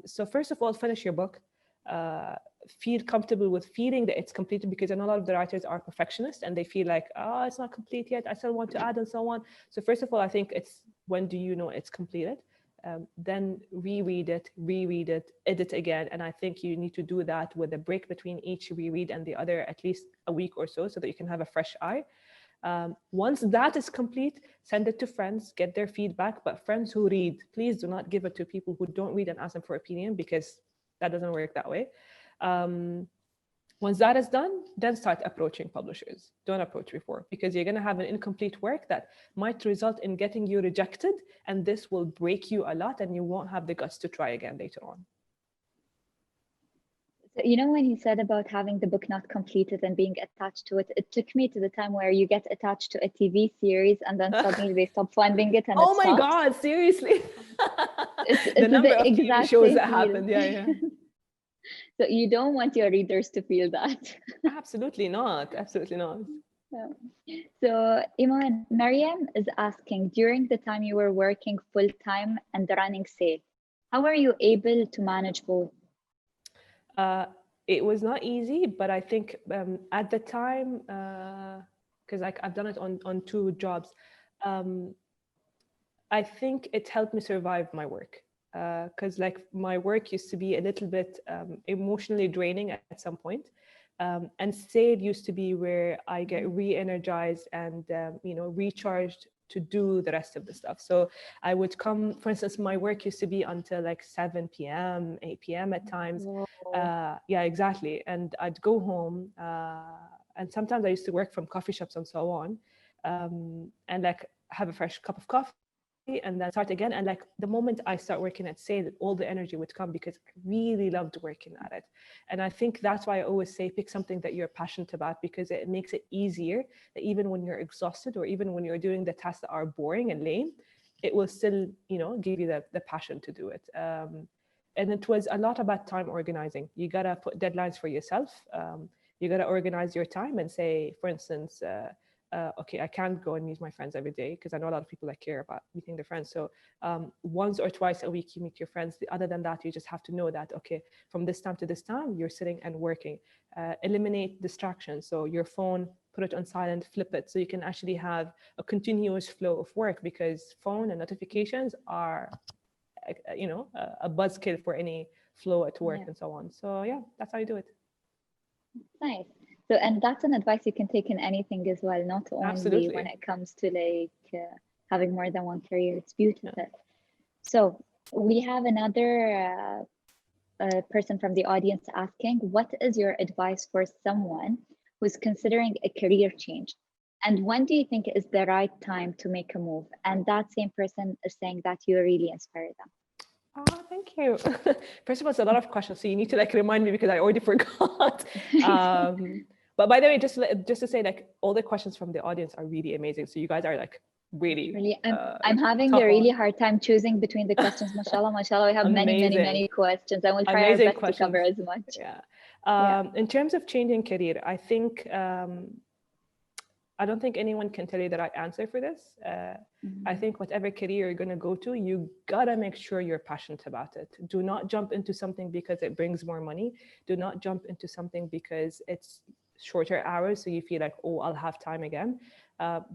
[SPEAKER 2] So first of all, finish your book. Feel comfortable with feeling that it's completed, because I know a lot of the writers are perfectionists and they feel like, oh, it's not complete yet, I still want to add and so on. So first of all, I think it's, when do you know it's completed? Then reread it, edit again. And I think you need to do that with a break between each reread and the other, at least a week or so that you can have a fresh eye. Once that is complete, send it to friends, get their feedback. But friends who read, please do not give it to people who don't read and ask them for opinion, because that doesn't work that way. Once that is done, then start approaching publishers. Don't approach before, because you're going to have an incomplete work that might result in getting you rejected, and this will break you a lot and you won't have the guts to try again later on.
[SPEAKER 1] So, when you said about having the book not completed and being attached to it, it took me to the time where you get attached to a TV series and then suddenly they stop funding it and
[SPEAKER 2] oh
[SPEAKER 1] it
[SPEAKER 2] my
[SPEAKER 1] stops.
[SPEAKER 2] God, seriously.
[SPEAKER 1] It's
[SPEAKER 2] the number of TV
[SPEAKER 1] exact
[SPEAKER 2] shows
[SPEAKER 1] same
[SPEAKER 2] that
[SPEAKER 1] feel.
[SPEAKER 2] happened. Yeah.
[SPEAKER 1] So you don't want your readers to feel that.
[SPEAKER 2] Absolutely not. Absolutely not.
[SPEAKER 1] Yeah. So Iman, Mariam is asking, during the time you were working full-time and running sale, how were you able to manage both?
[SPEAKER 2] It was not easy, but I think at the time, because I've done it on 2 jobs, I think it helped me survive my work. Because my work used to be a little bit emotionally draining at some point. And sale used to be where I get re-energized and recharged to do the rest of the stuff. So I would come, for instance, my work used to be until 7 p.m., 8 p.m. at times. Yeah, exactly. And I'd go home, and sometimes I used to work from coffee shops and so on, and have a fresh cup of coffee and then start again. And the moment I start working at sale, all the energy would come, because I really loved working at it. And I think that's why I always say pick something that you're passionate about, because it makes it easier that even when you're exhausted or even when you're doing the tasks that are boring and lame, it will still give you the passion to do it. And it was a lot about time organizing. You gotta put deadlines for yourself. You gotta organize your time and say, for instance, okay, I can't go and meet my friends every day, because I know a lot of people that care about meeting their friends. So once or twice a week you meet your friends. Other than that, you just have to know that, okay, from this time to this time, you're sitting and working. Eliminate distractions. So your phone, put it on silent, flip it, so you can actually have a continuous flow of work, because phone and notifications are, a buzzkill for any flow at work and so on. So yeah, that's how you do it.
[SPEAKER 1] Nice. So, and that's an advice you can take in anything as well, not only
[SPEAKER 2] Absolutely.
[SPEAKER 1] when it comes to having more than one career. It's beautiful. Yeah. So we have another person from the audience asking, what is your advice for someone who's considering a career change? And when do you think is the right time to make a move? And that same person is saying that you really inspire them.
[SPEAKER 2] Oh, thank you. First of all, it's a lot of questions, so you need to remind me, because I already forgot. But by the way, just to say, all the questions from the audience are really amazing. So you guys are really.
[SPEAKER 1] I'm having a really hard time choosing between the questions. Mashallah, mashallah. We have many questions. I will try our best to cover as much.
[SPEAKER 2] Yeah. In terms of changing career, I think I don't think anyone can tell you the right answer for this. I think whatever career you're going to go to, you gotta make sure you're passionate about it. Do not jump into something because it brings more money. Do not jump into something because it's shorter hours, so you feel like, oh, I'll have time again.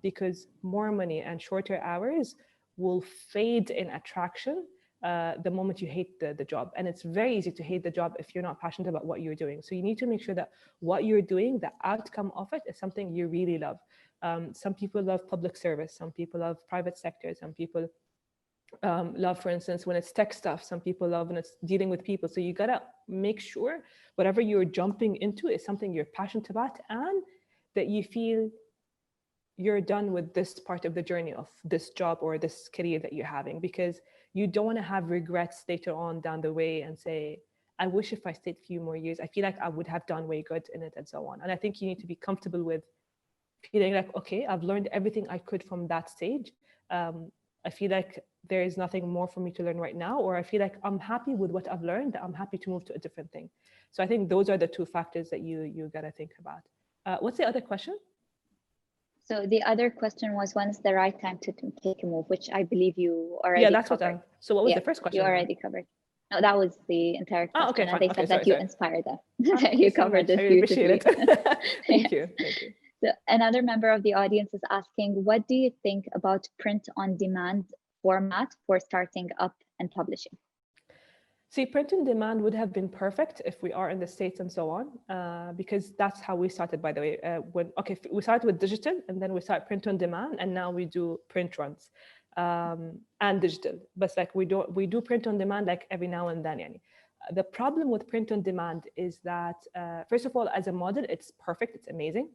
[SPEAKER 2] Because more money and shorter hours will fade in attraction the moment you hate the job. And it's very easy to hate the job if you're not passionate about what you're doing. So you need to make sure that what you're doing, the outcome of it, is something you really love. Some people love public service, some people love private sector, some people love, for instance, when it's tech stuff, some people love when it's dealing with people. So you gotta make sure whatever you're jumping into is something you're passionate about and that you feel you're done with this part of the journey of this job or this career that you're having, because you don't want to have regrets later on down the way and say, I wish if I stayed a few more years, I feel like I would have done way good in it and so on. And I think you need to be comfortable with feeling like, okay, I've learned everything I could from that stage. I feel like there is nothing more for me to learn right now, or I feel like I'm happy with what I've learned, I'm happy to move to a different thing. So I think those are the two factors that you gotta think about. What's the other question?
[SPEAKER 1] So the other question was, when's the right time to take a move, which I believe you already
[SPEAKER 2] Yeah, that's
[SPEAKER 1] covered.
[SPEAKER 2] So what was the first question?
[SPEAKER 1] You already covered. No, that was the entire question.
[SPEAKER 2] Oh, okay,
[SPEAKER 1] and
[SPEAKER 2] fine.
[SPEAKER 1] they
[SPEAKER 2] Okay,
[SPEAKER 1] said that you inspired them. You covered this
[SPEAKER 2] beautifully.
[SPEAKER 1] Thank
[SPEAKER 2] you. Thank you.
[SPEAKER 1] So another member of the audience is asking, what do you think about print-on-demand format for starting up and publishing?
[SPEAKER 2] See, print on demand would have been perfect if we are in the States and so on, because that's how we started, by the way. We started with digital and then we started print on demand, and now we do print runs and digital. But like we do print on demand like every now and then. Yani. The problem with print on demand is that, first of all, as a model, it's perfect, it's amazing.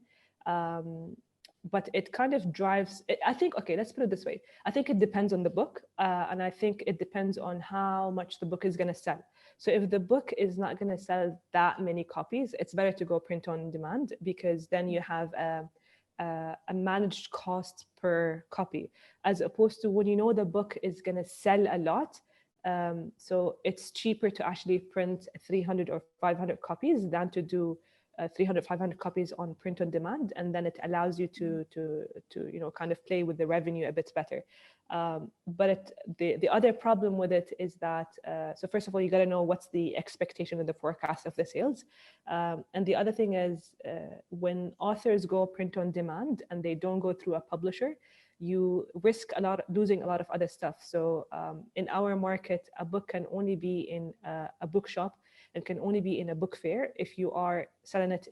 [SPEAKER 2] But it kind of drives, I think, okay, let's put it this way. I think it depends on the book. And I think it depends on how much the book is going to sell. So if the book is not going to sell that many copies, it's better to go print on demand, because then you have a managed cost per copy, as opposed to when you know the book is going to sell a lot. So it's cheaper to actually print 300 or 500 copies than to do 300, 500 copies on print on demand, and then it allows you to kind of play with the revenue a bit better. But the other problem with it is that, so first of all, you got to know what's the expectation and the forecast of the sales. And the other thing is, when authors go print on demand and they don't go through a publisher, you risk losing a lot of other stuff. So in our market, a book can only be in a bookshop and can only be in a book fair if you are selling it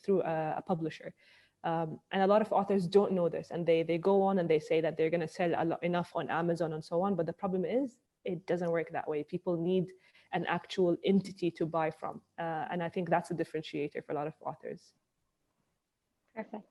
[SPEAKER 2] through a publisher. And a lot of authors don't know this, and they go on and they say that they're going to sell enough on Amazon and so on. But the problem is, it doesn't work that way. People need an actual entity to buy from. And I think that's a differentiator for a lot of authors.
[SPEAKER 1] Perfect.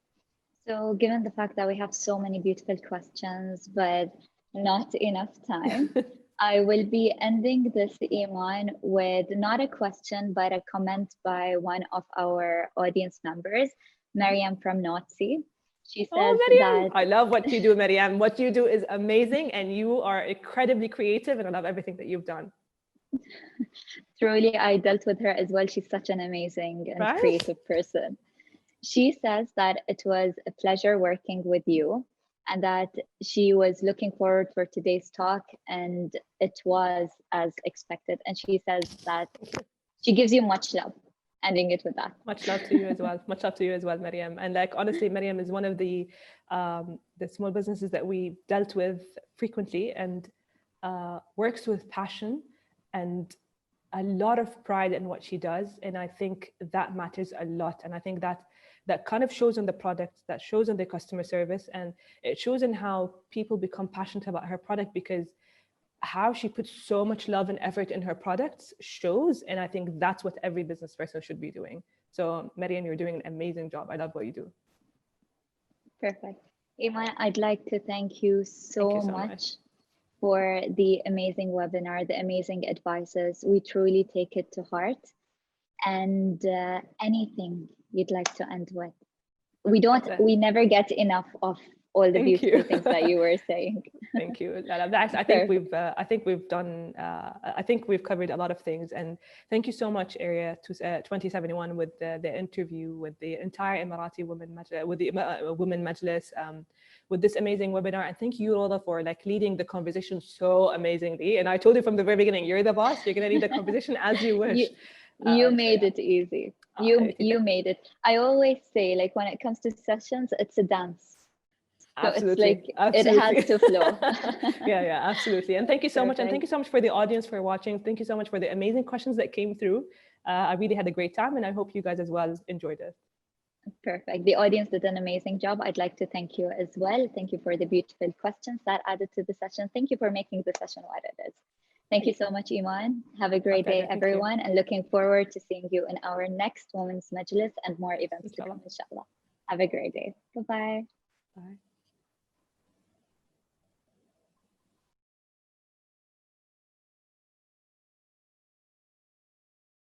[SPEAKER 1] So given the fact that we have so many beautiful questions, but not enough time, I will be ending this, Iman, with not a question, but a comment by one of our audience members, Mariam from Nazi. She says that...
[SPEAKER 2] I love what you do, Mariam. What you do is amazing, and you are incredibly creative, and I love everything that you've done.
[SPEAKER 1] Truly, I dealt with her as well. She's such an amazing and creative person. She says that it was a pleasure working with you, and that she was looking forward for today's talk, and it was as expected. And she says that she gives you much love. Ending it with that.
[SPEAKER 2] Much love to you as well. Much love to you as well, Mariam. And like, honestly, Mariam is one of the small businesses that we dealt with frequently, and works with passion and a lot of pride in what she does. And I think that matters a lot. And I think that kind of shows on the product, that shows on the customer service, and it shows in how people become passionate about her product, because how she puts so much love and effort in her products shows. And I think that's what every business person should be doing. So Mariam, you're doing an amazing job. I love what you do.
[SPEAKER 1] Perfect. Iman, I'd like to thank you so much for the amazing webinar, the amazing advices. We truly take it to heart. And anything you'd like to end with? We never get enough of all the
[SPEAKER 2] Thank
[SPEAKER 1] beautiful
[SPEAKER 2] you.
[SPEAKER 1] things that you were saying.
[SPEAKER 2] Thank you. I think we've done. I think we've covered a lot of things, and thank you so much, Area 2071, with the interview with the entire Emirati women Majlis, with the women Majlis, with this amazing webinar. And thank you, Rola, for like leading the conversation so amazingly. And I told you from the very beginning, you're the boss. You're gonna lead the conversation as you wish.
[SPEAKER 1] You made it easy. You made it. I always say, like, when it comes to sessions, it's a dance. So
[SPEAKER 2] absolutely.
[SPEAKER 1] it's like it has to flow.
[SPEAKER 2] yeah, absolutely. And thank you so much. And thank
[SPEAKER 1] Perfect.
[SPEAKER 2] you so much for the audience for watching. Thank you so much for the amazing questions that came through. I really had a great time, and I hope you guys as well enjoyed it.
[SPEAKER 1] Perfect. The audience did an amazing job. I'd like to thank you as well. Thank you for the beautiful questions that added to the session. Thank you for making the session what it is. Thank you so much, Iman. Have a great day, everyone, and looking forward to seeing you in our next Women's Majlis and more events to come, inshallah. Have a great day. Bye-bye.
[SPEAKER 2] Bye.